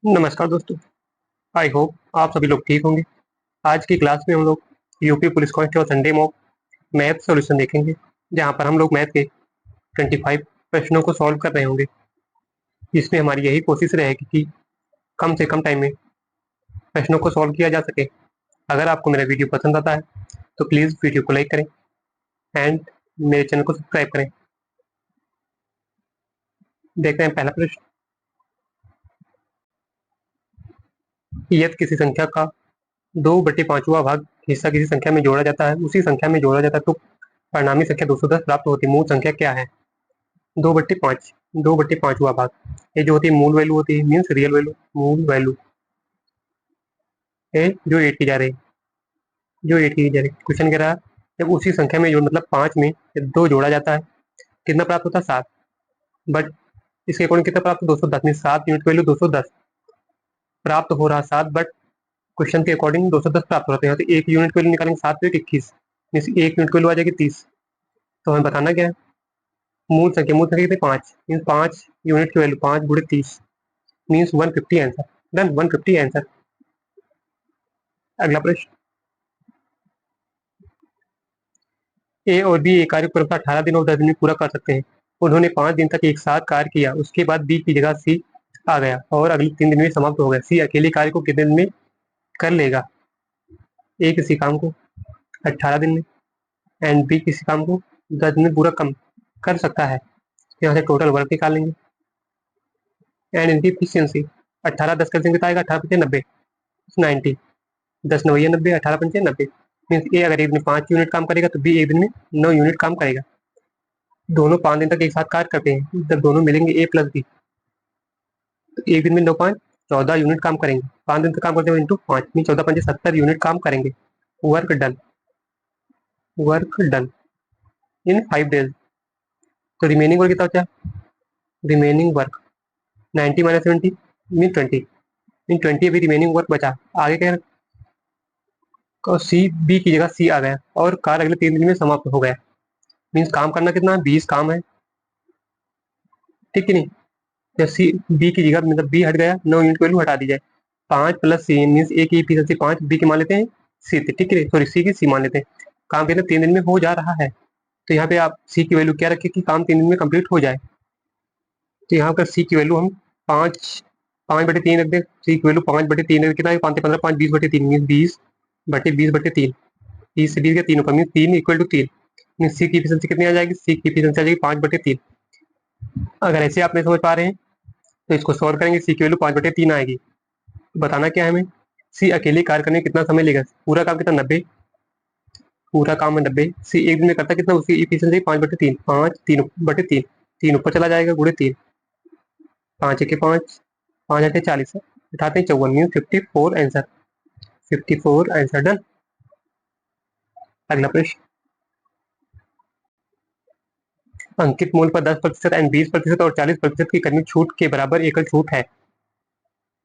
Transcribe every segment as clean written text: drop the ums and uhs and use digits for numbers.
नमस्कार दोस्तों। I hope आप सभी लोग ठीक होंगे। आज की क्लास में हम लोग UP police constable Sunday mock math solution देखेंगे, जहां पर हम लोग मैथ के 25 प्रश्नों को सॉल्व कर रहे होंगे। इसमें हमारी यही कोशिश रहेगी कि कम से कम टाइम में प्रश्नों को सॉल्व किया जा सके। अगर आपको मेरा वीडियो पसंद आता है तो प्लीज़ वीडियो को लाइक करें एंड मेरे चैनल को सब्सक्राइब करें। देखते हैं पहला प्रश्न। यदि किसी संख्या का 2/5वां भाग हिस्सा किसी संख्या में जोड़ा जाता है, उसी संख्या में जोड़ा जाता है, तो परिणामी संख्या 210 प्राप्त होती है। मूल संख्या क्या है? 2/5, 2/5वां भाग, ये जो होती है मूल वैल्यू होती है, मीन्स रियल वैल्यू, मूल वैल्यू है जो 8 की जा रही है, जो 8 की जा रही है। क्वेश्चन कह रहा है जब उसी संख्या में जो मतलब 5 में जब 2 जोड़ा जाता है कितना प्राप्त होता है? 7। बट इसके अकॉर्डिंग कितना प्राप्त? 210 मीन 7 यूनिट वैल्यू 210 प्राप्त हो रहा 7, बट क्वेश्चन के अकॉर्डिंग 210 प्राप्त हो रहा है। तो एक यूनिट वैल्यू निकालेंगे 7 पे 21, मीन्स एक यूनिट वैल्यू आ जाएगी 30। तो हमें बताना क्या है? मूल संख्या कितनी? 5, मीन्स 5 यूनिट की value 5 × 30 means 150 answer. Done, 150 answer. अगला प्रश्न। ए और बी एक कार्य को 18 दिन और 10 दिन में पूरा कर सकते हैं। उन्होंने 5 दिन तक एक साथ कार्य किया, उसके बाद बी की जगह सी आ गया और अगले 3 दिन में समाप्त हो गया। सी अकेले कार्य को कितने दिन में कर लेगा? ए किसी काम को 18 दिन में एंड बी किसी काम को 10 दिन में पूरा कम कर सकता है। यहाँ से टोटल वर्क निकालेंगे एंड इनकी इफिशियंसी। 18 10 कर देंगे तो आएगा 18×5 = 90, 10×9 = 90, 18×5 = 90। मीन्स ए अगर एक दिन में 5 यूनिट काम करेगा तो बी एक दिन में 9 यूनिट काम करेगा। दोनों 5 दिन तक एक साथ कार्य करते हैं, जब दोनों मिलेंगे ए प्लस बी तो एक दिन में 9 5 14 यूनिट काम करेंगे। 5 दिन तक काम करते हैं इंटू 5 में 14×5 = 70 यूनिट काम करेंगे। Work done, work done in 5 days. तो रिमेनिंग वर्क कितना बचा? रिमेनिंग वर्क 90 - 70 मीन 20, मीन 20 अभी रिमेनिंग वर्क बचा। आगे क्या? सी बी की जगह सी आ गया और कार्य अगले 3 दिन में समाप्त हो गया। मीन्स काम करना कितना है? 20 काम है, ठीक है नहीं? जब सी बी की जगह मतलब बी हट गया, 9 यूनिट वैल्यू हटा दी जाए। 5 + सी मीन्स ए की एफिशिएंसी 5, बी की मान लेते हैं सी, ठीक है, सॉरी सी की सी मान लेते हैं। काम कितने? 3 दिन में हो जा रहा है। तो यहाँ पे आप सी की वैल्यू क्या रखें कि काम 3 दिन में कंप्लीट हो जाए। तो यहाँ पर सी की वैल्यू हम 5/3 रख दें। सी की वैल्यू 5/3 कितना है? 5 × 15 = 5, 20/3 मीन 20/20/3। 30 से 20 गया, 3 ऊपर मीन 3 = 3। मीन सी की एफिशिएंसी कितनी आ जाएगी? सी की एफिशिएंसी आ जाएगी 5/3। अगर ऐसे आप नहीं समझ पा रहे हैं तो इसको सॉल्व करेंगे। सी की वैल्यू 5/3 आएगी। बताना क्या है हमें? सी अकेले कार्य करने में कितना समय लेगा? पूरा काम कितना? 90। पूरा काम है 90। सी एक दिन में करता कितना? उसकी एफिशिएंसी 5/3, 5 3/3, 3 ऊपर चला जाएगा गुणे 3, 5 × 5 5 × 40 उठाते हैं 54 मीन 54 आंसर। 54 आंसर। डन। अगला प्रश्न। अंकित मूल्य पर 10% एंड 20% और 40% की कर्मी छूट के बराबर एकल छूट है।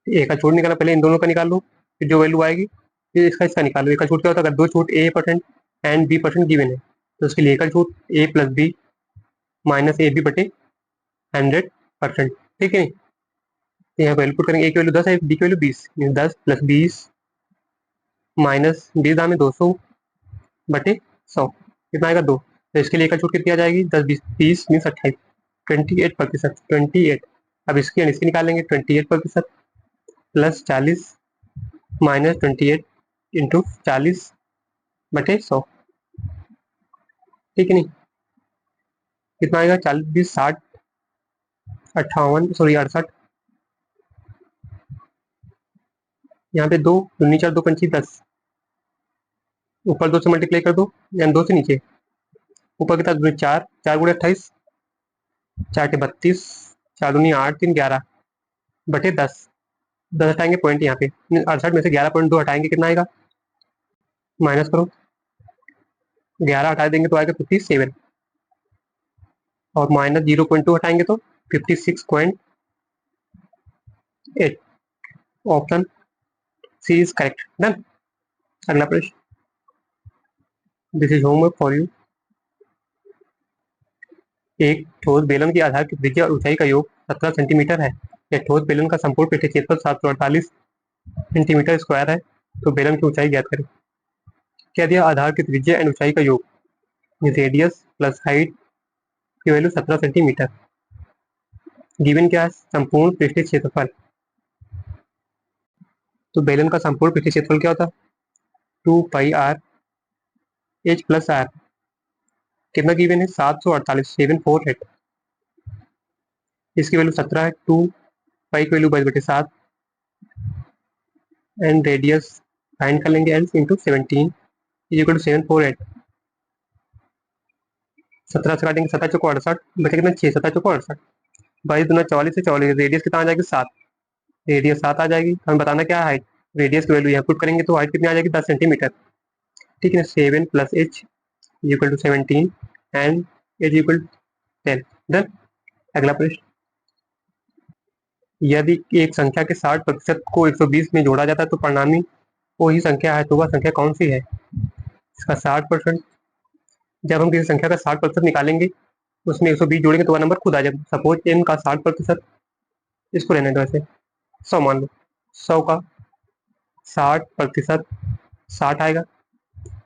एकल छूट निकालना, पहले इन दोनों का निकाल लो, फिर जो वैल्यू आएगी फिर इसका निकालो। एकल छूट क्या होता है? अगर दो छूट A% एंड B% गिवन है तो उसके लिए एकल छूट A + B - AB/100%, ठीक है। तो यहाँ वैल्यू पुट करेंगे। ए की वैल्यू 10 है, बी की वैल्यू 20, 10 + 20 - 20 दाम में 200/100 कितना आएगा? 2। तो इसके लिए एकल छूट कितनी आ जाएगी? 10 20 30 मीन 28, 28%, 28। अब इसकी इसकी निकालेंगे। 28% + 40 - 28 इंटू 40/100, ठीक है नहीं? कितना आएगा? 40 20 60 58, सॉरी 68। यहाँ पे 2 दूनी 4 2 पंची 10, ऊपर 2 से मल्टीप्लाई कर दो यानी 2 से नीचे। ऊपर कितना? 4 4 × 28, 4 × 32, 4 दूनी 8 3 11/10। 10 हटाएंगे पॉइंट यहाँ पे, 68 में से 11.2 हटाएंगे कितना आएगा? माइनस करो, 11 हटा देंगे तो आएगा 57 और -0.2 हटाएंगे तो 56.8। Option C is correct. Done. अगला प्रश्न। This is homework for you. एक ठोस बेलन के आधार की त्रिज्या और ऊंचाई का योग 17 सेंटीमीटर है। एक ठोस बेलन का संपूर्ण पृष्ठीय क्षेत्रफल 748 सेंटीमीटर स्क्वायर है, तो बेलन की ऊंचाई ज्ञात करें। क्या दिया? आधार की त्रिज्या एंड ऊंचाई का योग, रेडियस प्लस हाइट की वैल्यू 17 सेंटीमीटर। गिवन क्या है? संपूर्ण पृष्ठीय क्षेत्रफल। तो बेलन का संपूर्ण पृष्ठीय क्षेत्रफल क्या होता है? 2πr h plus R. कितना गिवन है? 748, 748। इसकी वैल्यू 17 है, 2 पाई की वैल्यू 22/7 एंड रेडियस फाइंड कर लेंगे, L into 17 is equal to 748। 17 से काटेंगे, 17 चौको 68, बचे कितना? 6, 17 चौको 68, 22×4 से 44, रेडियस कितना आ जाएगी? 7। रेडियस 7 आ जाएगी। हमें बताना क्या है? हाइट। रेडियस की वैल्यू यहाँ पुट करेंगे तो हाइट कितनी आ जाएगी? 10 सेंटीमीटर। ठीक है, 7 plus h equal to 17 and h equal 10। Done. अगला प्रश्न, यदि एक संख्या के 60% को 120 में जोड़ा जाता है तो परिणामी वही संख्या है, तो वह संख्या कौन सी है? इसका 60%। जब हम किसी संख्या का 60% निकालेंगे, उसमें 120 जोड़ेंगे तो वह नंबर खुद आ जाएगा। सपोज n का 60%, इसको रहने दो ऐसे, 100 मान लो। 100 का 60%, 60 आएगा।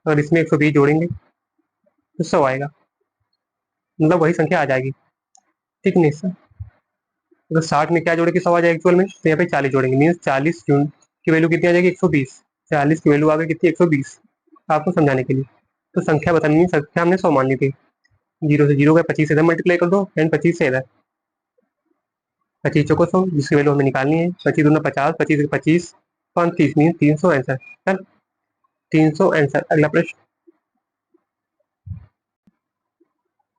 अगर इसमें 120 जोड़ेंगे तो 100 आएगा, मतलब वही संख्या आ जाएगी। ठीक नहीं सर? अगर 60 में क्या जोड़ेंगे 100 आ जाएगा एक्चुअल में, तो यहाँ पे 40 जोड़ेंगे, मीन्स 40 जून की वैल्यू कितनी आ जाएगी? 120। 40 की वैल्यू आ गई कितनी? 120। आपको समझाने के लिए तो संख्या बतानी है, संख्या हमने 100 मान ली थी। 0 से 0 का 25 से इधर मल्टीप्लाई कर दो एंड 25 से इधर, 25 चौको 100, जिसकी वैल्यू हमें निकालनी है। 25 दूना 50, 25 से 25 35, मीन 300 आंसर। चल 300 आंसर। अगला प्रश्न,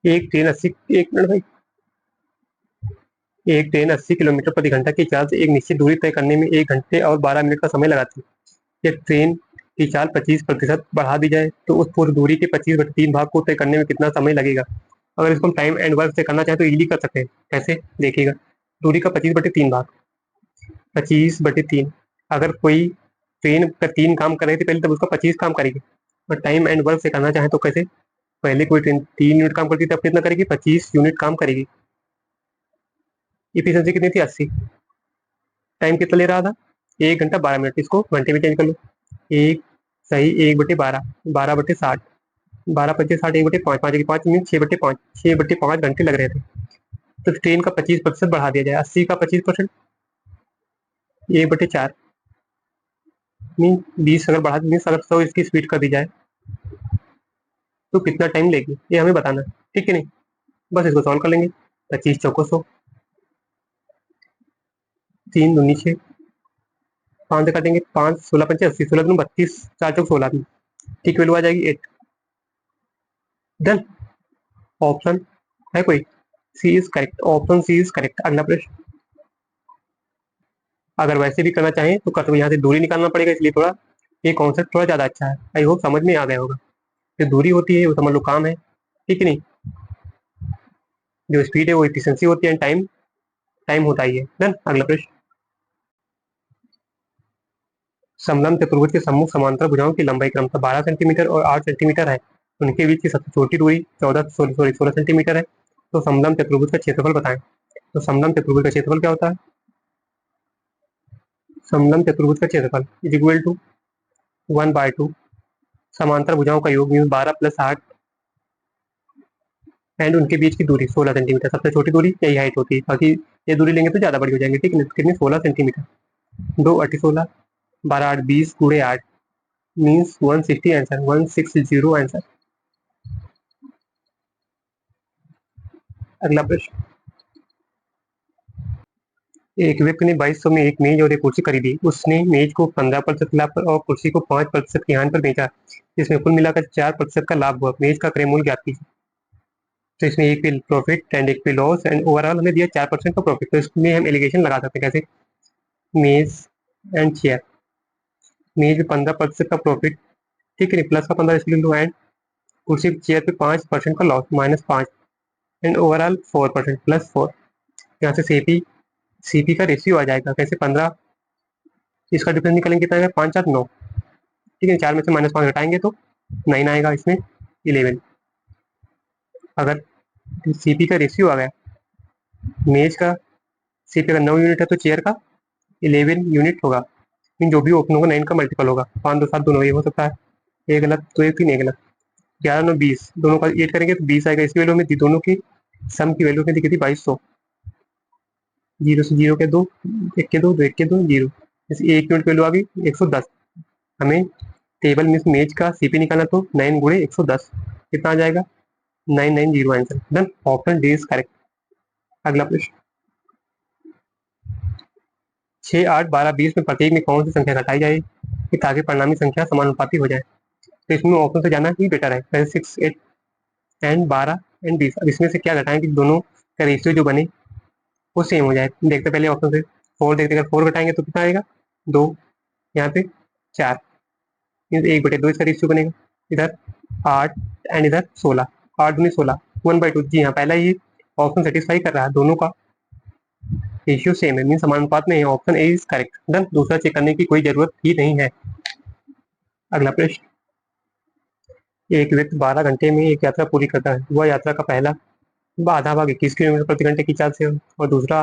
एक ट्रेन 80 एक मिनट भाई, एक ट्रेन 80 किलोमीटर प्रति घंटा की चाल से एक निश्चित दूरी तय करने में 1 घंटे और 12 मिनट का समय लगाती है। एक ट्रेन की चाल 25% बढ़ा दी जाए तो उस पूरी दूरी के 25/3 भाग को तय करने में कितना समय लगेगा? अगर इसको हम टाइम एंड वर्क से करना चाहें तो इजीली कर सकते हैं। कैसे? देखिएगा, दूरी का 25/3 भाग, 25/3। अगर कोई ट्रेन का 3 काम कर रही थी पहले, तब उसका 25 काम करेगी। और टाइम एंड वर्क से करना चाहें तो कैसे? पहले कोई ट्रेन 3 यूनिट काम करती थी, अब कितना करेगी? 25 यूनिट काम करेगी। इफिशियंसी कितनी थी? 80। टाइम कितना ले रहा था? 1 घंटा 12 मिनट। इसको घंटे में चेंज कर लो। एक सही 1/12, 12/60, 12 25 60, 1/5, 5 मिनट, 6/5, 6/5 घंटे लग रहे थे। तो ट्रेन का 25% बढ़ा दिया जाए, 80 का 25%, 1/4 मीन 20। अगर बढ़ा मीन अगर 100 इसकी स्पीड कर दी जाए तो कितना टाइम लेगी, ये हमें बताना है। ठीक है नहीं? बस इसको सॉल्व कर लेंगे। 25 चौको 100, 3 दूनी 6, 5 से काटेंगे, 5 16 पंचे 80, 16 दूनी 32, 4 चौक 16 में ठीक वैल्यू आ जाएगी 8। डन। ऑप्शन है कोई? C is correct, option C is correct. अगला प्रश्न, अगर वैसे भी करना चाहें तो कर, यहाँ से दूरी निकालना पड़ेगा, इसलिए थोड़ा ये कॉन्सेप्ट थोड़ा ज़्यादा अच्छा है। आई होप समझ में आ गया होगा। जो दूरी होती है वो समझ लो काम है, ठीक है नहीं? जो स्पीड है वो एफिशिएंसी होती है, टाइम टाइम होता ही है। डन। अगला प्रश्न, समलंब चतुर्भुज के सम्मुख समांतर भुजाओं की लंबाई क्रमशः 12 सेंटीमीटर और 8 सेंटीमीटर है। उनके बीच की सबसे छोटी दूरी 16 सेंटीमीटर है। तो समलंब चतुर्भुज का क्षेत्रफल बताएं। तो समलंब चतुर्भुज का क्षेत्रफल क्या होता है? समलंब चतुर्भुज का क्षेत्रफल इज इक्वल टू 1/2 समांतर भुजाओं का योग, 12 + 8 एंड उनके बीच की दूरी 16 सेंटीमीटर। सबसे छोटी दूरी यही हाइट होती है, बाकी ये दूरी लेंगे तो ज़्यादा बड़ी हो जाएंगे। ठीक है, कितनी? 16 सेंटीमीटर। 2 8 16, 12 8 20 गुणे 8 मीन्स 160 आंसर, 160 आंसर। अगला प्रश्न, एक व्यक्ति ने 2200 में एक मेज और एक कुर्सी खरीदी। उसने मेज को 15% लाभ पर और कुर्सी को 5% की हानि पर बेचा, जिसमें कुल मिलाकर 4% का लाभ हुआ। मेज का क्रय मूल्य ज्ञात कीजिए। तो इसमें एक पे प्रॉफिट एंड एक पे लॉस एंड ओवरऑल हमें दिया 4% का प्रॉफिट। तो इसमें हम एलिगेशन लगा सकते हैं। कैसे? मेज एंड चेयर, मेज में 15% का प्रॉफिट, ठीक है, प्लस का 15 इसलिए लो, एंड कुर्सी चेयर पे 5% का लॉस, -5 एंड ओवरऑल 4% +4। यहाँ से सीपी का रेशियो आ जाएगा। कैसे? 15, इसका डिफरेंस निकलेंगे कितना आएगा? 5 7 9। ठीक है, 4 में से -5 घटाएंगे तो 9 आएगा, इसमें 11। अगर सीपी का रेशियो आ गया, मेज का सी पे अगर 9 यूनिट है तो चेयर का 11 यूनिट होगा। मीन जो भी ओपन होगा 9 का मल्टीपल होगा। 5 2 7 दोनों ये हो सकता है। एक गलत तो एक 3 एक गलत। 11 9 20 दोनों का 8 करेंगे तो 20 आएगा। इसकी वैल्यू में दोनों की सम की वैल्यू में दिखी थी 2200। जीरो से जीरो के दो, एक के दो, दो एक के दो, जीरो। जैसे एक यूनिट वैल्यू आ गई 110। हमें टेबल में मेज का सीपी निकालना तो 9 गुणे 110 कितना आ जाएगा 990 answer. Done, option D is correct. अगला प्रश्न 6 8 12 20 में प्रत्येक में कौन सी संख्या घटाई जाए कि ताकि परिणामी संख्या समानुपाती हो जाए। तो इसमें ऑप्शन से जाना ही बेटर है। पहले 6 8 एंड 12 एंड 20। अब इसमें से क्या घटाएं कि दोनों का रेशियो जो बने वो सेम हो जाए। देखते पहले ऑप्शन से 4 देखते, अगर 4 घटाएंगे तो कितना आएगा 2, यहाँ पे 4, 1/2 इसका रेशियो बनेगा। इधर 8 एंड इधर 16, 8 दूनी 16, 1/2। जी हाँ, पहला ये ऑप्शन सेटिस्फाई कर रहा है, दोनों का रेशियो सेम है, मीन समानुपात में है। Option A is correct. Done, दूसरा चेक करने की कोई जरूरत ही नहीं है। अगला प्रश्न, एक व्यक्ति 12 घंटे में एक यात्रा पूरी करता है। वह यात्रा का पहला आधा भाग 21 किलोमीटर प्रति घंटे की चाल से और दूसरा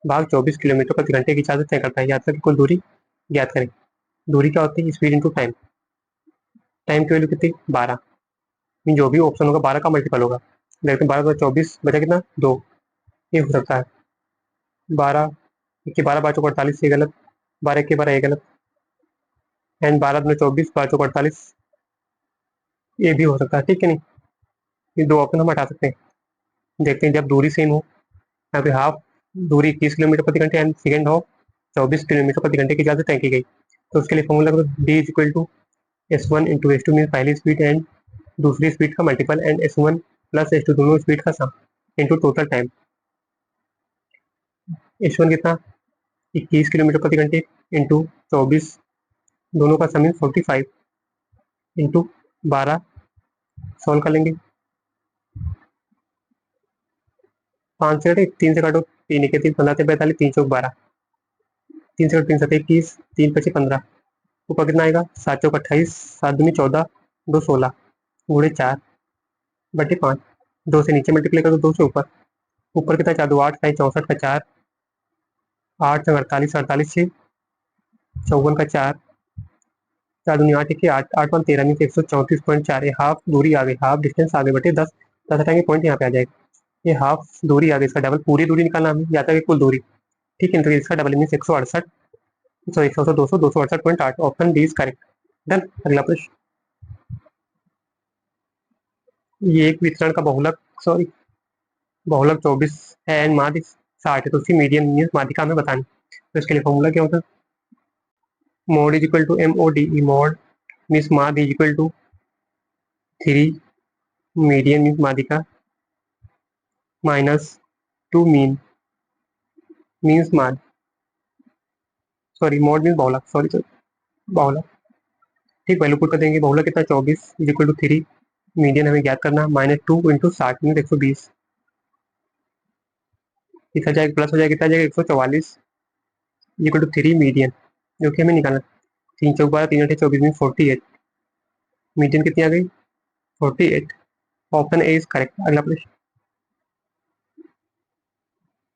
भाग 24 किलोमीटर प्रति घंटे की चाल से तय करता है। यात्रा की कुल दूरी ज्ञात करें। दूरी क्या होती है, स्पीड इंटू टाइम। टाइम की वैल्यू कितनी 12, मीन जो भी ऑप्शन होगा 12 का मल्टीपल होगा। देखते 12 तो 24 बचा कितना 2, ये हो सकता है। 12 के 12 बार 48 ये गलत, 12 के 12 ये गलत, एंड 12 दूनी 24 बार 48 ये भी हो सकता है। ठीक है, नहीं ये दो ऑप्शन हम हटा सकते हैं। देखते हैं जब दूरी सेम हो, यहाँ पे हाफ दूरी 21 किलोमीटर प्रति घंटे एंड सेकेंड हाफ 24 किलोमीटर प्रति घंटे की चाल से तय की गई। तो उसके लिए formula D is equal to S1 into S2 mean पहली स्पीड एंड दूसरी स्पीड का multiple and S1 plus S2 दोनों स्पीड का सम इंटू टोटल टाइम। S1 कितना 21 किलोमीटर प्रति घंटे इंटू 24 दोनों का सम 45 इंटू 12 सॉल्व कर लेंगे। 5 से कटे 3 से काटो 3 के 3 15 से 45 3 चौक 12, 3 से 3 7 21 3 25 15, ऊपर कितना आएगा 7 चौक 28 7 दूनी 14 2 16 गुणे 4/5। 2 से नीचे मल्टीप्लाई कर दो, 2 से ऊपर, ऊपर कितना 4 2 8 5 64 का 4, 8 से 48 48 से 54 का 4, 4 दूनी 8 1 8 8 1 13 मीन 134.4। ये हाफ दूरी आ गई, हाफ डिस्टेंस आ गई बटे 10, 10 हटाएंगे पॉइंट यहाँ पे आ जाएगा। ये हाफ दूरी आ गई, इसका डबल पूरी दूरी निकालना हमें, यात्रा की कुल दूरी। ठीक है, तो इसका double mean 168, sorry 100 200 268.8। Option D is correct. Done, अगला प्रश्न, ये एक वितरण का बहुलक, सॉरी बहुलक 24 है एंड माध्य 60 है, तो उसकी मीडियन मीन माध्यिका हमें बतानी। तो इसके लिए फॉर्मूला क्या होता है, mode is equal to MODE। Mode means माध्य is equal to 3 median means माध्यिका माइनस 2 मीन मीन्स माध्य, सॉरी मोड मीन्स बहुलक, सॉरी सॉरी बहुलक। ठीक, वैल्यू पुट कर देंगे। बहुलक कितना 24 इज इक्वल टू 3, मीडियन हमें ज्ञात करना -2 इंटू 60 मीन 120। कितना जाएगा प्लस हो जाएगा, कितना जाएगा 144 इक्वल टू 3 मीडियन, जो कि हमें निकालना। 3 चौक 12 3 8 24 मीन 48, मीडियन कितनी आ गई 48। Option A is correct. अगला प्रश्न,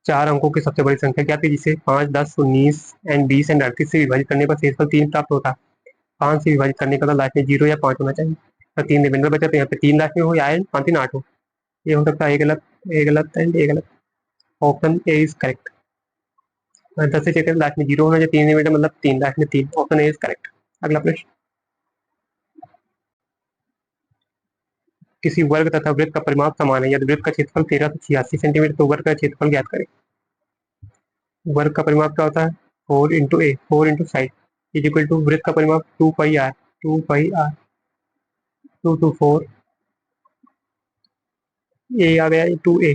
4 अंकों की सबसे बड़ी संख्या क्या थी जिसे 5 10 19 एंड 20 एंड 38 से विभाजित करने पर शेषफल 3 प्राप्त होता है। 5 से विभाजित करने का लास्ट में 0 या 5 होना चाहिए। तो 3 रिमाइंडर बचा, तो यहाँ पे 3 लास्ट में हो या एंड 5 3 8 हो। ये हो सकता है ए गलत एंड ए गलत। Option A is correct. 10 से चेक करें, लास्ट में 0 होना चाहिए, 3 रिमाइंडर मतलब 3 लास्ट में 3। Option A is correct. अगला प्रश्न, किसी वर्ग तथा वृत्त का परिमाप समान है यदि वृत्त का क्षेत्रफल 1386 सेंटीमीटर, तो वर्ग का क्षेत्रफल ज्ञात करें। वर्ग का परिमाप क्या होता है 4 × 4 इज इक्वल टू वृत्त का परिमाप 2 πr 2 2 4 ए आ गया 2a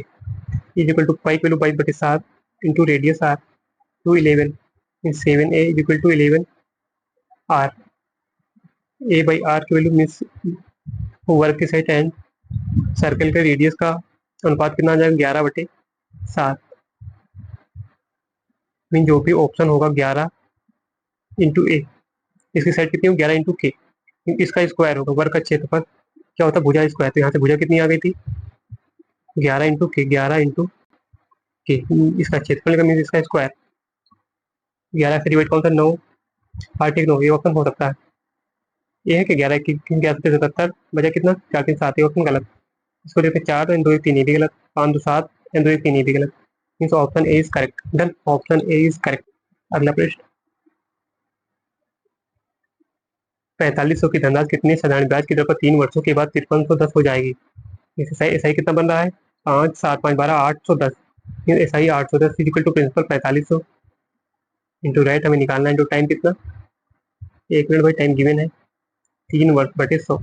is equal to pi की value 22/7 into radius r 2 11 7a is equal to 11 r। a/r की वैल्यू मीन्स वर्ग की साइड एंड सर्कल के रेडियस का अनुपात कितना आ जाएगा 11/7, मीन जो भी ऑप्शन होगा 11 इंटू ए। इसकी साइड कितनी होगी 11 इंटू के, इसका स्क्वायर होगा। वर्ग का क्षेत्रफल क्या होता है भुजा स्क्वायर, तो यहाँ से भुजा कितनी आ गई थी 11 इंटू के, 11 इंटू कि इसका क्षेत्रफल का मीन इसका स्क्वायर। 11 से डिवाइड कौन सा 9, 8 1 9, ये ऑप्शन हो सकता है। ये है कि 11 की 11 बचा कितना 4 3 7, ये ऑप्शन गलत। इसको देखते 4 एंड 2 1 3, ये भी गलत। 5 2 7 एंड 2 1 3, ये भी गलत। Means option A is correct. Done, option A is correct. अगला प्रश्न, 4500 की धनराशि कितने साधारण ब्याज की दर पर 3 वर्षों के बाद 5310 हो जाएगी। इसे सही एसआई कितना बन रहा है, 5 7 5 12 810। SI 810 equal to principal 4500 into right हमें निकालना है, इंटू टाइम कितना 1 मिनट भाई, टाइम गिवन है 3 वर्ष बटे 100,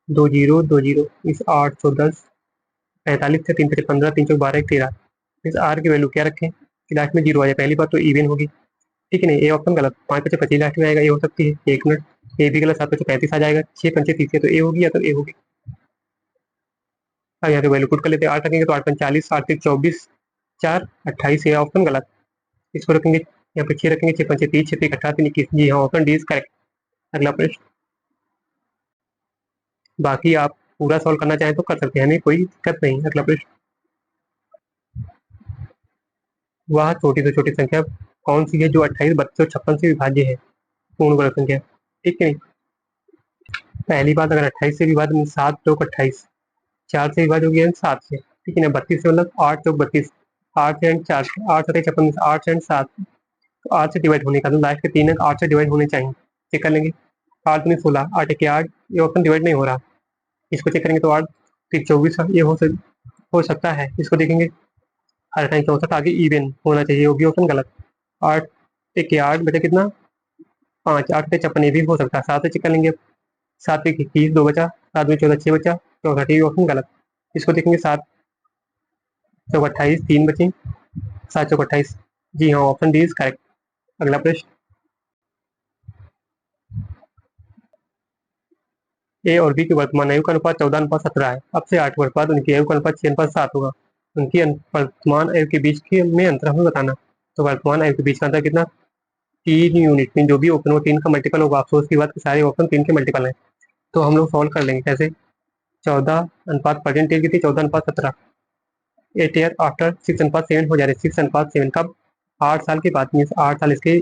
2 0 2 0, इस 810 45 से 3 15 3 12 13। इस आर की वैल्यू क्या रखें कि लास्ट में जीरो आ जाए। पहली बात तो इवन होगी, ठीक है नहीं, ए ऑप्शन गलत। 5 बचे 25 लास्ट में आएगा, ये हो सकती है 1 मिनट। ए भी गलत, 7 बचे 35 आ जाएगा, 6 पंचे 30 है, तो ए होगी या तो ए होगी। अब यहाँ पे वैल्यू पुट कर लेते हैं, 8 रखेंगे तो 8 5 40, 8 3 24, 4 28, ये ऑप्शन गलत। इसको रखेंगे यहाँ पे 6 रखेंगे, 6 पंचे 30, 6 18 3 21, जी हाँ ऑप्शन डी इज करेक्ट। अगला प्रश्न, बाकी आप पूरा सॉल्व करना चाहें तो कर सकते हैं, हमें कोई दिक्कत नहीं। अगला प्रश्न, वह छोटी से छोटी संख्या कौन सी है जो 28 32 और 56 से विभाज्य है, पूर्ण वर्ग संख्या, ठीक है। पहली बात, अगर 28 से विभाज्य 7 चौक 28, 4 से विभाज्य हो गया 7 से, ठीक है ना। 32 से मतलब 8 चौक 32, 8 से एंड 4 से, 8 सतह 56, 8 से एंड 7, तो 8 से डिवाइड होने का, तो लास्ट के 3 अंक 8 से डिवाइड होने चाहिए। चेक कर लेंगे, 8 दूनी 16, 8 1 8, ये ऑप्शन डिवाइड नहीं हो रहा। इसको चेक करेंगे तो 8 3 24, ये हो सकता है। इसको देखेंगे 8 64, आगे इवन होना चाहिए, वो भी ऑप्शन गलत। 8 1 8 बचा कितना 5, 8 से 56, ये भी हो सकता है। 7 से चेक कर लेंगे, 7 एक 21, 2 बचा, 7 में 14 6 बचा, 64, ये ऑप्शन गलत। इसको देखेंगे 7 चौक 28, 3 बचे, 7 चौक 28, जी हाँ ऑप्शन डी इज करेक्ट। अगला प्रश्न, ए और बी की वर्तमान आयु का अनुपात 14:17 है। अब से 8 वर्ष बाद उनकी आयु का अनुपात 6:7 होगा। उनकी वर्तमान आयु के बीच के में अंतर हमें बताना। तो वर्तमान आयु के बीच का अंतर कितना, 3 यूनिट में जो भी ऑप्शन हो 3 का मल्टीपल होगा। अफसोस की बात कि सारे ऑप्शन 3 के मल्टीपल हैं, तो हम लोग सॉल्व कर लेंगे कैसे। 14 अनुपात परसेंटेज की थी 14:17, 8 ईयर आफ्टर 6:7 हो जा रहे 6:7 कब, 8 साल के बाद। मीन 8 साल इसके,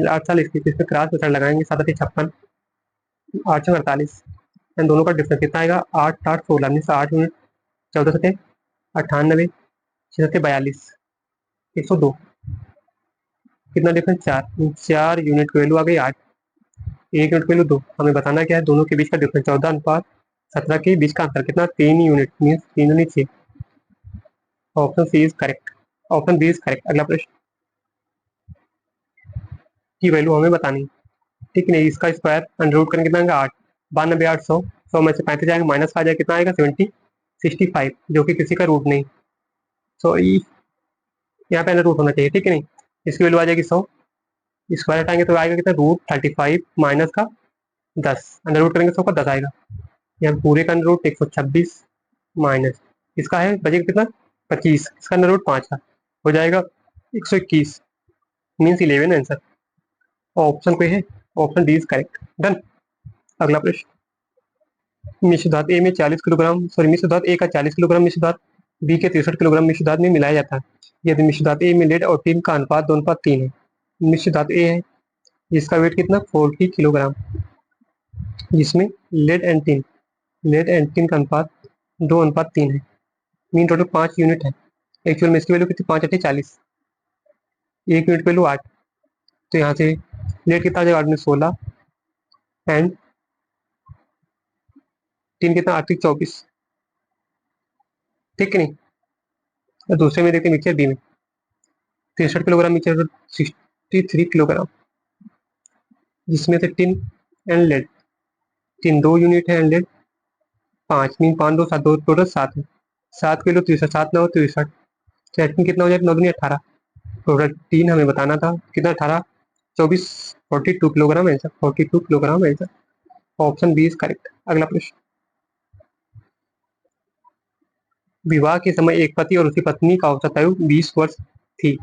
8 साल इसके, इस पर क्रॉस मेथड लगाएंगे, 7 56, 8 48, इन दोनों का डिफरेंस कितना आएगा, 8 8 16, मीन 8 यूनिट, 14 सतह 98, 6 सतह 42, 102, कितना डिफरेंस 4, 4 यूनिट की वैल्यू आ गई 8, 1 यूनिट की वैल्यू 2। हमें बताना क्या है, दोनों के बीच का डिफरेंस 14:17 के बीच का अंतर कितना, 3 यूनिट, मीन 3 दूनी 6। Option C is correct, option B is correct. अगला प्रश्न की वैल्यू हमें बतानी, ठीक नहीं। इसका स्क्वायर अंडर रूट करने कितना आएगा 8, 92 800, 100 में से 35 आएगा, माइनस का आ जाएगा, कितना आएगा 65, जो कि किसी का रूट नहीं। सो यहाँ पे अंडर रूट होना चाहिए, ठीक है नहीं। इसकी वैल्यू आ जाएगी 100, स्क्वायर हटाएंगे तो आएगा कितना, √35 माइनस का 10, अंडर रूट करेंगे 100 का 10 आएगा। यहाँ पूरे का अंडर रूट 126 माइनस इसका है, बचेगा कितना 25, इसका अंडर रूट 5 का हो जाएगा 121, मीन्स 11 आंसर। ऑप्शन कोई है, option D is correct. Done. अगला प्रश्न, मिश्र धातु ए में 40 किलोग्राम, सॉरी मिश्र धातु ए का 40 किलोग्राम मिश्र धातु बी के 63 किलोग्राम मिश्र धातु में मिलाया जाता है। यदि मिश्र धातु ए में लेड और टिन का अनुपात 2:3 है। मिश्र धातु ए है जिसका वेट कितना 40 किलोग्राम, जिसमें लेड एंड टिन का अनुपात 2:3 है, मीन टोटल 5 यूनिट है। एक्चुअल में इसकी वैल्यू कितनी 5 8 40, 1 यूनिट की वैल्यू 8, तो यहाँ से लेड कितना आ जाएगा 8 में 16 एंड टिन कितना 8 24, ठीक है नहीं। और दूसरे में देखते हैं मिक्सचर बी में 63 किलोग्राम मिक्सचर 63 किलोग्राम, जिसमें से tin and lead, tin 2 unit है एंड लेड 5, मीन 5 2 7 2, टोटल 7 है। 7 किलो 63, 7 9 63, तो एटमी कितना हो जाएगा 9 दूनी 18, टोटल 3 हमें बताना था कितना 18 24, 42 kilogram answer, 42 kilogram answer. Option B is correct. अगला प्रश्न, विवाह के समय एक पति और उसकी पत्नी का औसत आयु 20 वर्ष थी।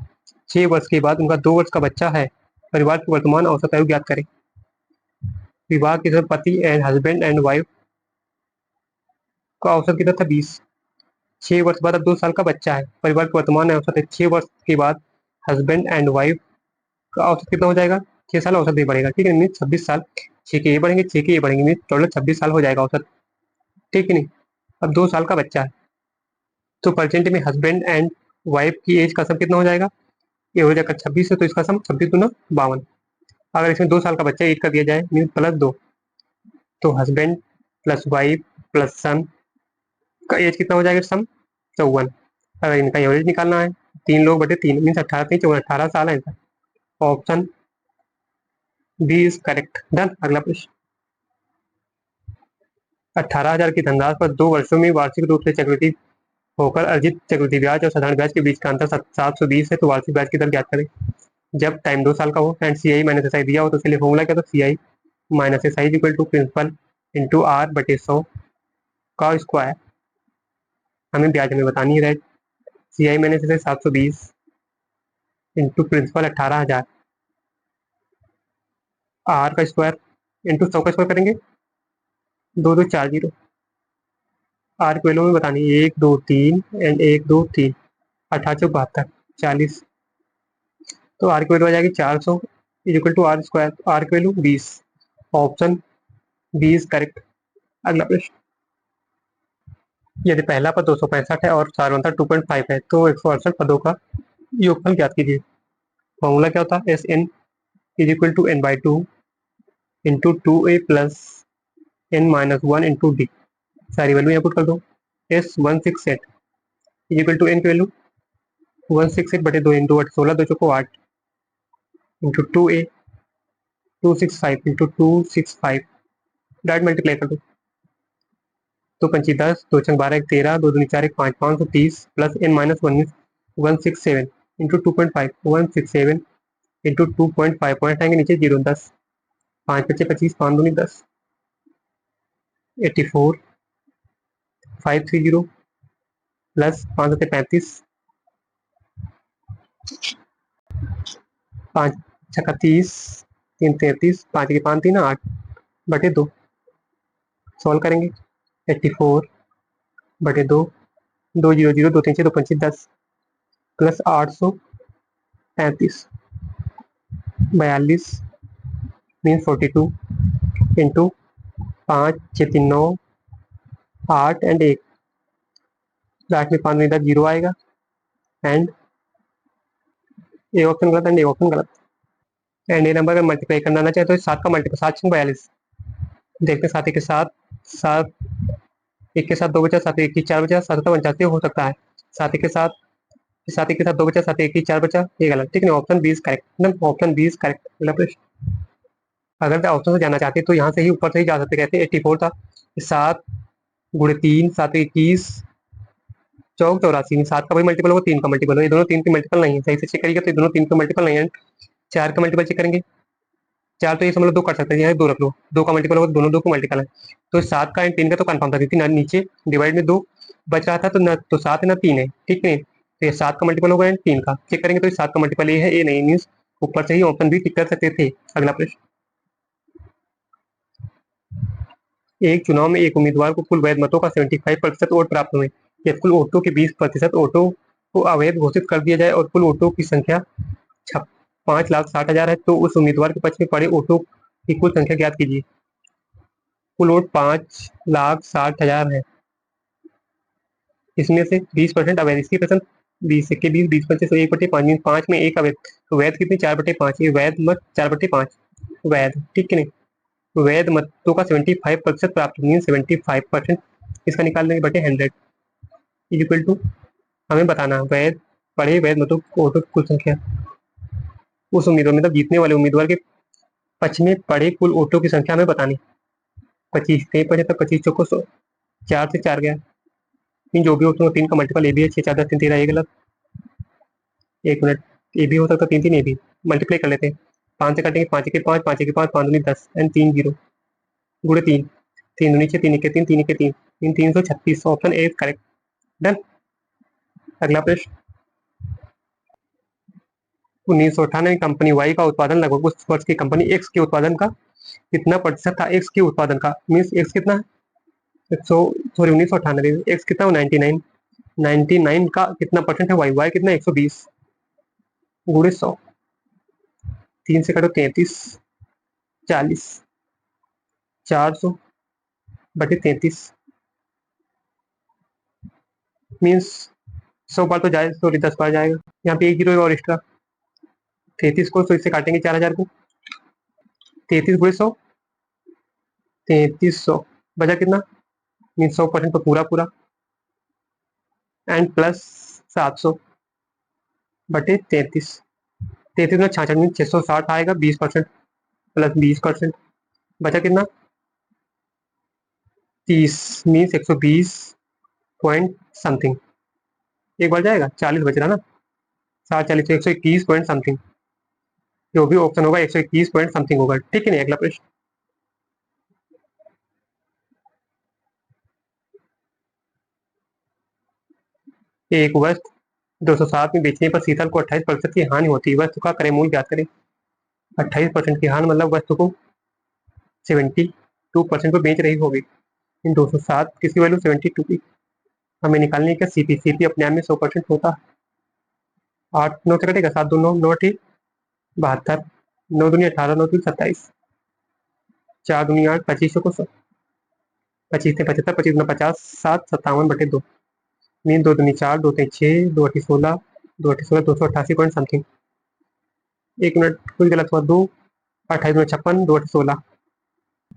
6 वर्ष के बाद उनका 2 वर्ष का बच्चा है। परिवार की वर्तमान औसत आयु ज्ञात करें। विवाह के समय पति एंड हस्बैंड एंड वाइफ का औसत कितना था 20, 6 वर्ष बाद अब 2 साल का बच्चा है। परिवार की वर्तमान औसत है 6 वर्ष के बाद हस्बैंड एंड वाइफ का औसत कितना हो जाएगा? 6 साल औसत भी बढ़ेगा, ठीक है, मीन 26 साल। 6 के ये बढ़ेंगे, 6 के ये बढ़ेंगे, मीन टोटल 26 साल हो जाएगा औसत, ठीक है नहीं। अब 2 साल का बच्चा है, तो परसेंट में हस्बैंड एंड वाइफ की एज का सम कितना हो जाएगा? ये हो जाएगा 26 है, तो इसका सम 26×2 = 52। अगर इसमें 2 साल का बच्चा एड कर दिया जाए, मीन +2, तो हस्बैंड प्लस वाइफ प्लस सन का एज कितना हो जाएगा? सम 54। अगर इनका एवरेज निकालना है, 3 लोग/3 मीन 18 3 14 18 साल है इनका। Option B is correct. Done. अगला प्रश्न। 18,000 की धनराशि पर 2 वर्षों में वार्षिक रूप से चक्रवृद्धि होकर अर्जित चक्रवृद्धि ब्याज और साधारण ब्याज के बीच का अंतर 720 है, तो वार्षिक ब्याज की दर ज्ञात करें। जब टाइम 2 साल का हो and C I minus S I दिया हो, तो उसके लिए फॉर्मूला क्या था? C I minus S I equal to principal into R/100 का स्क्वायर। हमें ब्याज में बतानी है। C I minus S I 720 into principal 18,000, R का स्क्वायर इंटू 100 का स्क्वायर करेंगे, 2 2 4 0। R की वैल्यू में बतानी है 1 2 3 एंड 1 2 3, 18 72 40। तो R की वैल्यू आ जाएगी 400 equal to R square. R की value 20। Option B is correct. अगला प्रश्न। यदि पहला पद 265 है और सारवंता 2.5 है, तो 168 पदों का योगफल ज्ञात कीजिए। फॉर्मूला क्या होता है? SN is equal to n/2 into 2A plus n-1 into D. सारी वैल्यू यहाँ पुट कर दो। S168 is equal to n की वैल्यू 168/2 इंटू 8 16 2 चौको 8 into 2A 265 into 265 direct multiply कर दो। तो 25 10 2 छंग 12 1 13 2 दूनी 4 1 5 530 plus n-1 167 into 2.5 167 into 2.5 point आएंगे नीचे 0 10 5 5 25 5 दूनी 10 84 530 प्लस 5 35 5 छक्का 30 3 33 5 के 5 3 8/2 सॉल्व करेंगे। 84/2 2 0 0 2 3 6 2 25 10 plus 835 42 mean 42 into 5 6 3 9 8 and 1 last में 5 में 0 आएगा एंड ए ऑप्शन गलत एंड ए ऑप्शन गलत। एंड ए नंबर का मल्टीप्लाई करना चाहे तो 7 का मल्टीप्लाई 7 42 देखते हैं। 7 1 के साथ 7 1 के साथ 2 बचा, 7 1 की 4 बचा, 7 49 हो सकता है। 7 1 के साथ 7 1 के साथ 2 बचा, 7 1 की 4 बचा, ये गलत, ठीक है। Option B is correct. Option B is correct. अगला प्रश्न। अगर ऑप्शन से जाना चाहते तो यहाँ से ही ऊपर से ही जा सकते, कहते 84 था, 7 × 3 7 21 चौक 84 7 का भी मल्टीपल होगा 3 का मल्टीपल होगा, ये दोनों 3 के मल्टीपल नहीं है। सही से चेक करिएगा तो ये दोनों 3 के मल्टीपल नहीं है। 4 का मल्टीपल चेक करेंगे, 4 तो ये समझ लो 2 कर सकते हैं, यहाँ 2 रख लो, 2 का मल्टीपल होगा, दोनों 2 का मल्टीपल है। तो 7 का एंड 3 का तो कंफर्म था, क्योंकि ना नीचे डिवाइड में 2 बच रहा था, तो न तो 7 है ना 3 है, ठीक है। तो ये 7 का मल्टीपल होगा एंड 3 का चेक करेंगे, तो 7 का मल्टीपल ये है, ये नहीं, मीन्स ऊपर से ही ऑप्शन भी टिक कर सकते थे। अगला प्रश्न। एक चुनाव में एक उम्मीदवार को कुल वैध मतों का 75% वोट प्राप्त हुए। यदि कुल वोटों के 20% वोटों को अवैध घोषित कर दिया जाए और कुल वोटों की संख्या 5,60,000 है, तो उस उम्मीदवार के पक्ष में पड़े वोटों की कुल संख्या ज्ञात कीजिए। कुल वोट 5,60,000 है, इसमें से 20% अवैध, इसकी परसेंट 20 के 20 1/5 5 में एक अवैध, तो वैध कितनी 4/5, ये वैध मत 4/5 वैध, ठीक है नहीं। वैध मतों का 75% प्राप्त मीन 75% इसका निकाल देंगे बटे 100 इक्वल टू, हमें बताना वैध पढ़े वैध मतों वोटों की कुल संख्या। उस उम्मीदवार मतलब जीतने वाले उम्मीदवार के पक्ष में पड़े कुल वोटों की संख्या हमें बतानी। 25 थे 75 25 चौको 100 4 से 4 गया, इन जो भी होते हैं 3 का मल्टीपल ए भी है, 6 4 10 3 13 ये गलत, 1 मिनट, ए भी हो सकता 3 3 ए भी मल्टीप्लाई कर लेते हैं। 5 से काटेंगे 5 के 5 5 के 5 5 दूनी 10 एंड 3 0 गुड़े 3 3 दूनी 6 3 के 3 3 के 3 336 ऑप्शन ए करेक्ट। डन। अगला प्रश्न। 1998 कंपनी वाई का उत्पादन लगभग उस वर्ष की कंपनी एक्स के उत्पादन का कितना प्रतिशत था? एक्स के उत्पादन का मीन्स एक्स कितना है 100, सॉरी 1998 एक्स कितना 99 99 का कितना परसेंट है, वाई वाई कितना 120 गुणे 100, 3 से कटो 33, 40, 400/33 मीन्स 100 बार तो जाए, सॉरी 10 बार जाएगा, यहाँ पे एक जीरो और एक्स्ट्रा। 33 को 100 इससे काटेंगे 4000 को, 33 × 100, 3300 बचा कितना, मीन्स 100% तो पूरा पूरा, एंड प्लस 700/33, 33 में 66 मीन 660 आएगा, 20% प्लस 20%, बचा कितना 30 मीन्स 120 पॉइंट समथिंग, एक बार जाएगा 40 बच रहा ना, 7 40 तो 121 पॉइंट समथिंग, जो भी ऑप्शन होगा 121 पॉइंट समथिंग होगा, ठीक है नहीं। अगला प्रश्न, एक वस्तु 207 में बेचने पर शीतल को 28% की हानि होती है, वस्तु का क्रय मूल्य ज्ञात करें। 28% की हानि मतलब वस्तु को 72% पर बेच रही होगी, इन 207 किसकी वैल्यू 72 की, हमें निकालने का सीपी, सीपी अपने आप में 100% होता है। 8 9 से कटेगा, 7 2 9 9 8 72, 9 दूनी 18, 9 3 27, 4 दूनी 8, 25 को 100, 25 से 75, 25 गुना 50, 7 57/2 मीन 2 दूनी 4, 2 3 6, 2 8 16, 2 8 16 288 पॉइंट समथिंग, 1 मिनट कुछ गलत हुआ, 2 28 में 56, 2 8 16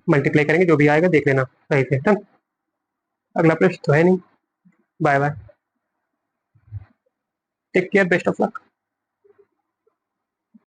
मल्टीप्लाई करेंगे, जो भी आएगा देख लेना सही से, डन। अगला प्रश्न तो है नहीं, bye bye, take care, best of luck.